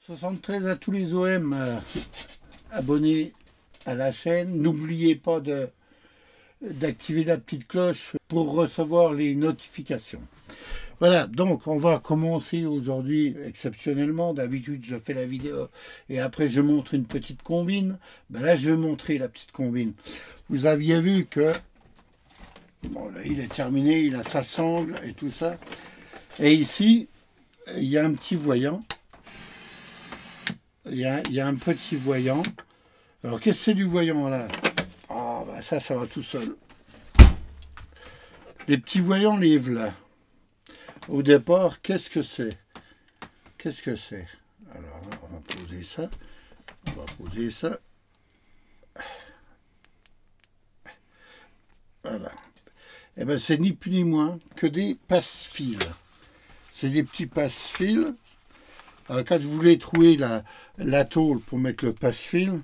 73 à tous les OM abonnés à la chaîne. N'oubliez pas d'activer la petite cloche pour recevoir les notifications. Voilà, donc on va commencer aujourd'hui exceptionnellement. D'habitude je fais la vidéo et après je montre une petite combine. Ben là je vais montrer la petite combine. Vous aviez vu que bon, là, il est terminé, il a sa sangle et tout ça. Et ici il y a un petit voyant. Il y a un petit voyant. Alors qu'est-ce que c'est du voyant là? Ah ben ça va tout seul. Les petits voyants livres là. Au départ, qu'est-ce que c'est? Qu'est-ce que c'est? Alors, on va poser ça. On va poser ça. Voilà. Et bien, c'est ni plus ni moins que des passe-fils. C'est des petits passe-fils. Alors, quand vous voulez trouver la tôle pour mettre le passe-fil,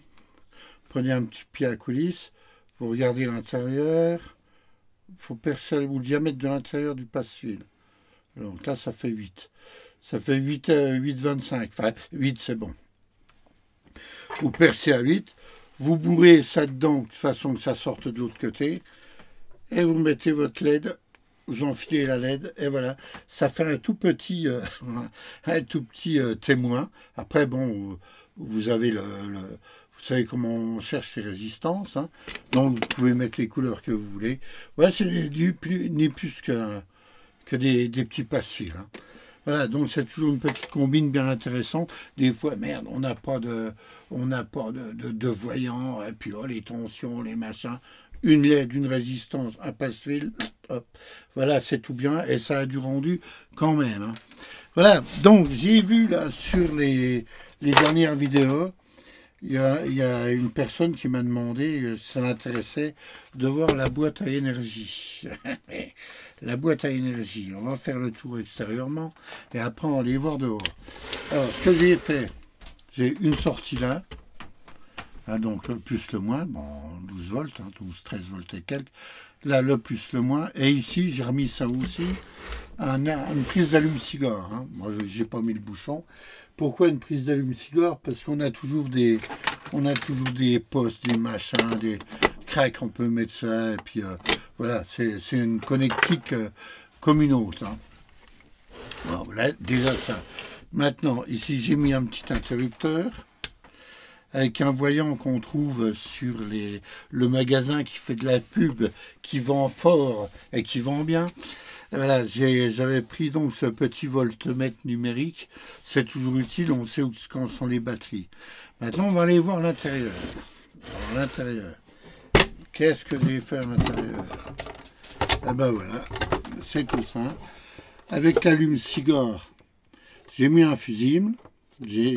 prenez un petit pied à coulisse, vous regardez l'intérieur, il faut percer le diamètre de l'intérieur du passe-fil. Donc là, ça fait 8. Ça fait 8,25. Enfin, 8, c'est bon. Vous percez à 8. Vous bourrez ça dedans de façon que ça sorte de l'autre côté. Et vous mettez votre LED. Vous enfilez la LED. Et voilà. Ça fait un tout petit, témoin. Après, bon, vous avez vous savez comment on cherche ces résistances. Hein. Donc, vous pouvez mettre les couleurs que vous voulez. Voilà, c'est ni plus que des petits passe-fils. Hein. Voilà, donc c'est toujours une petite combine bien intéressante. Des fois, merde, on n'a pas de voyant, et puis oh, les tensions, les machins, une LED, une résistance, un passe-fil, hop. Voilà, c'est tout bien, et ça a du rendu quand même. Hein. Voilà, donc j'ai vu là sur les dernières vidéos, il y a une personne qui m'a demandé si ça l'intéressait de voir la boîte à énergie. La boîte à énergie. On va faire le tour extérieurement et après on va aller voir dehors. Alors, ce que j'ai fait, j'ai une sortie là. Hein, donc le plus le moins, bon, 12 volts, hein, 12, 13 volts et quelques. Là, le plus le moins. Et ici, j'ai remis ça aussi. Une prise d'allume-cigare. Hein. Moi, je n'ai pas mis le bouchon. Pourquoi une prise d'allume-cigare? Parce qu'on a toujours des postes, des machins, des cracks, on peut mettre ça. Et puis, voilà, c'est une connectique comme une autre. Hein. Bon, là, déjà ça. Maintenant, ici, j'ai mis un petit interrupteur avec un voyant qu'on trouve sur le magasin qui fait de la pub, qui vend fort et qui vend bien. Voilà, j'avais pris donc ce petit voltmètre numérique. C'est toujours utile, on sait où sont les batteries. Maintenant, on va aller voir l'intérieur. L'intérieur. Qu'est-ce que j'ai fait à l'intérieur? Ah ben voilà, c'est tout simple. Avec l'allume-cigare, j'ai mis un fusible. J'ai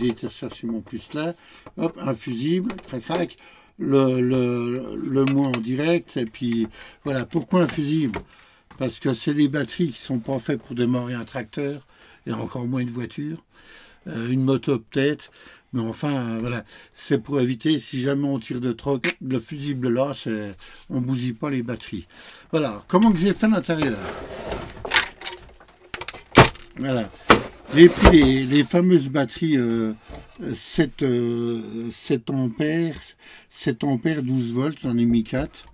été chercher mon puce là. Hop, un fusible, crac crac. Le moins en direct. Et puis voilà, pourquoi un fusible? Parce que c'est des batteries qui ne sont pas faites pour démarrer un tracteur, et encore moins une voiture, une moto peut-être, mais enfin, voilà, c'est pour éviter, si jamais on tire de trop, le fusible lâche, on ne bousille pas les batteries. Voilà, comment que j'ai fait l'intérieur? Voilà, j'ai pris les fameuses batteries 7 ampères, 7 ampères, 12 volts, j'en ai mis 4.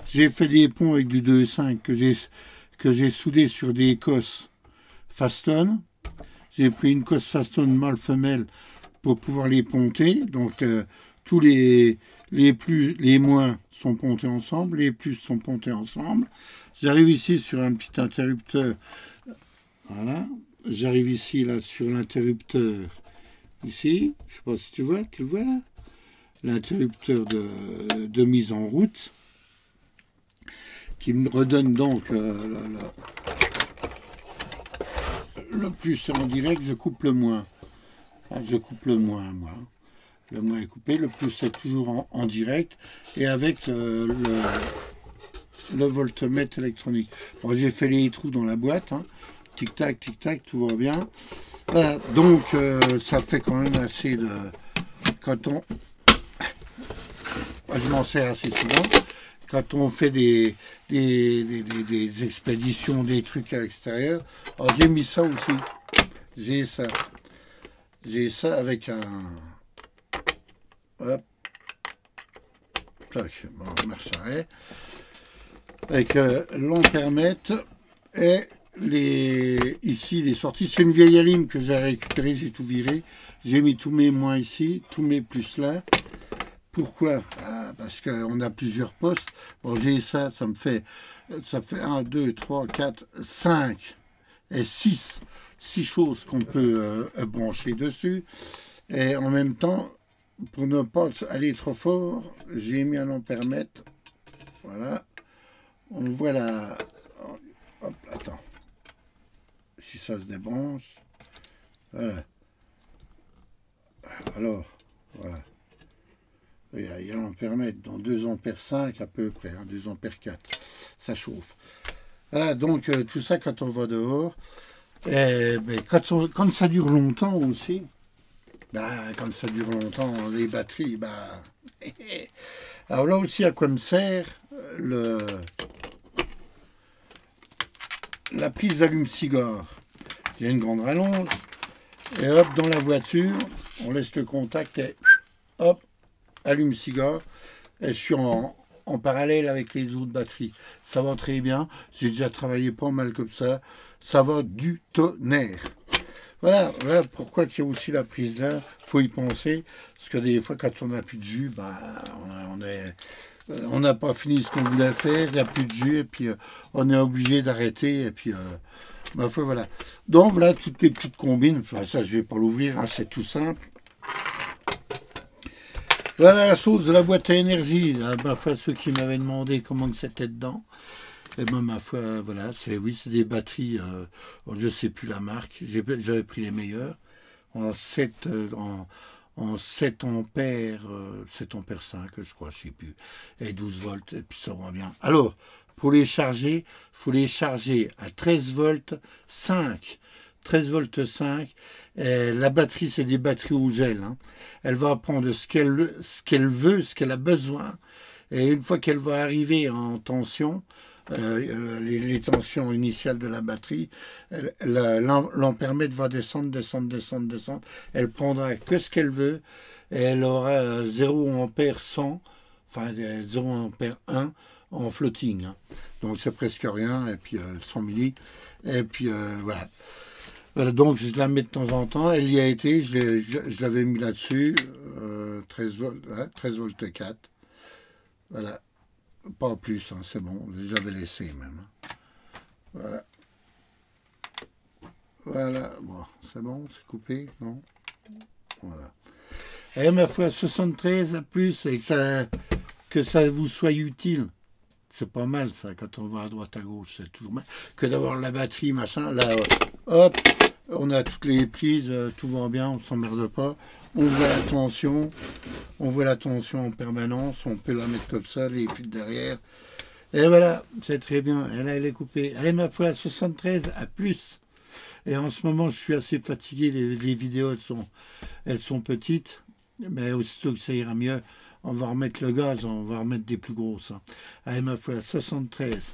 J'ai fait des ponts avec du 2,5 que j'ai soudé sur des cosses Faston. J'ai pris une cosse Faston mâle-femelle pour pouvoir les ponter. Donc tous les moins sont pontés ensemble, les plus sont pontés ensemble. J'arrive ici sur un petit interrupteur. Voilà. J'arrive ici là sur l'interrupteur. Ici, je ne sais pas si tu le vois là. L'interrupteur de mise en route. Qui me redonne donc le plus en direct, je coupe le moins. Enfin, je coupe le moins, moi. Le moins est coupé, le plus est toujours en direct, et avec le voltmètre électronique. Bon, j'ai fait les trous dans la boîte, hein. Tic-tac, tout va bien. Voilà, donc ça fait quand même assez de... Quand on... Je m'en sers assez souvent. Quand on fait des expéditions, des trucs à l'extérieur. Alors j'ai mis ça aussi. J'ai ça. J'ai ça avec un... Hop. Tac, bon, marche arrêt. Avec l'ampèremètre et ici les sorties. C'est une vieille alim que j'ai récupérée, j'ai tout viré. J'ai mis tous mes moins ici, tous mes plus là. Pourquoi? Parce qu'on a plusieurs postes. Bon, j'ai ça, ça fait 1, 2, 3, 4, 5 et 6 choses qu'on peut brancher dessus. Et en même temps, pour ne pas aller trop fort, j'ai mis un ampèremètre. Voilà. On voit la... Hop, attends. Si ça se débranche. Voilà. Alors, voilà. Il y a l'ampèremètre dans 2 ampères 5 à peu près, hein, 2 ampères 4. Ça chauffe. Voilà, donc tout ça quand on va dehors. Et, ben, quand ça dure longtemps aussi, quand ça dure longtemps, les batteries, alors là aussi à quoi me sert la prise d'allume-cigare. J'ai une grande rallonge. Et hop, dans la voiture, on laisse le contact et hop, allume-cigare. Et je suis en parallèle avec les autres batteries. Ça va très bien. J'ai déjà travaillé pas mal comme ça. Ça va du tonnerre. Voilà pourquoi il y a aussi la prise là. Il faut y penser. Parce que des fois, quand on n'a plus de jus, on n'a pas fini ce qu'on voulait faire. Il n'y a plus de jus. Et puis, on est obligé d'arrêter. Et puis, voilà. Donc, voilà toutes les petites combines. Enfin, ça, je ne vais pas l'ouvrir. Hein, c'est tout simple. Voilà la chose de la boîte à énergie. Ma foi, ceux qui m'avaient demandé comment c'était dedans. Et ben, ma foi, voilà, c'est des batteries, je ne sais plus la marque, j'avais pris les meilleures, en 7 ampères, 7 ampères 5, je crois, je ne sais plus, et 12 volts, et puis ça va bien. Alors, pour les charger, il faut les charger à 13 volts 5. 13 volts 5, la batterie, c'est des batteries au gel. Hein. Elle va prendre ce qu'elle veut, ce qu'elle a besoin, et une fois qu'elle va arriver en tension, les tensions initiales de la batterie, l'ampèremètre va descendre. Elle prendra que ce qu'elle veut et elle aura 0 ampère 100, enfin 0 ampère 1 en floating. Hein. Donc c'est presque rien, et puis 100 milli. Et puis voilà. Donc je la mets de temps en temps. Elle y a été, je l'avais mis là-dessus, 13 volts 4. Voilà. Pas plus, hein, c'est bon, j'avais laissé même. Voilà. Voilà, bon, c'est bon, c'est coupé, non? Voilà. Et ma foi, 73 à plus, et que ça vous soit utile. C'est pas mal ça, quand on va à droite à gauche, c'est toujours mal. Que d'avoir la batterie, machin, là, hop, on a toutes les prises, tout va bien, on ne s'emmerde pas. On voit la tension en permanence, on peut la mettre comme ça, les fils derrière. Et voilà, c'est très bien. Et là, elle est coupée. Allez, ma foi, 73 à plus. Et en ce moment, je suis assez fatigué. Les vidéos, elles sont petites. Mais aussitôt que ça ira mieux, on va remettre le gaz, on va remettre des plus grosses. Hein. Allez, ma foi, 73.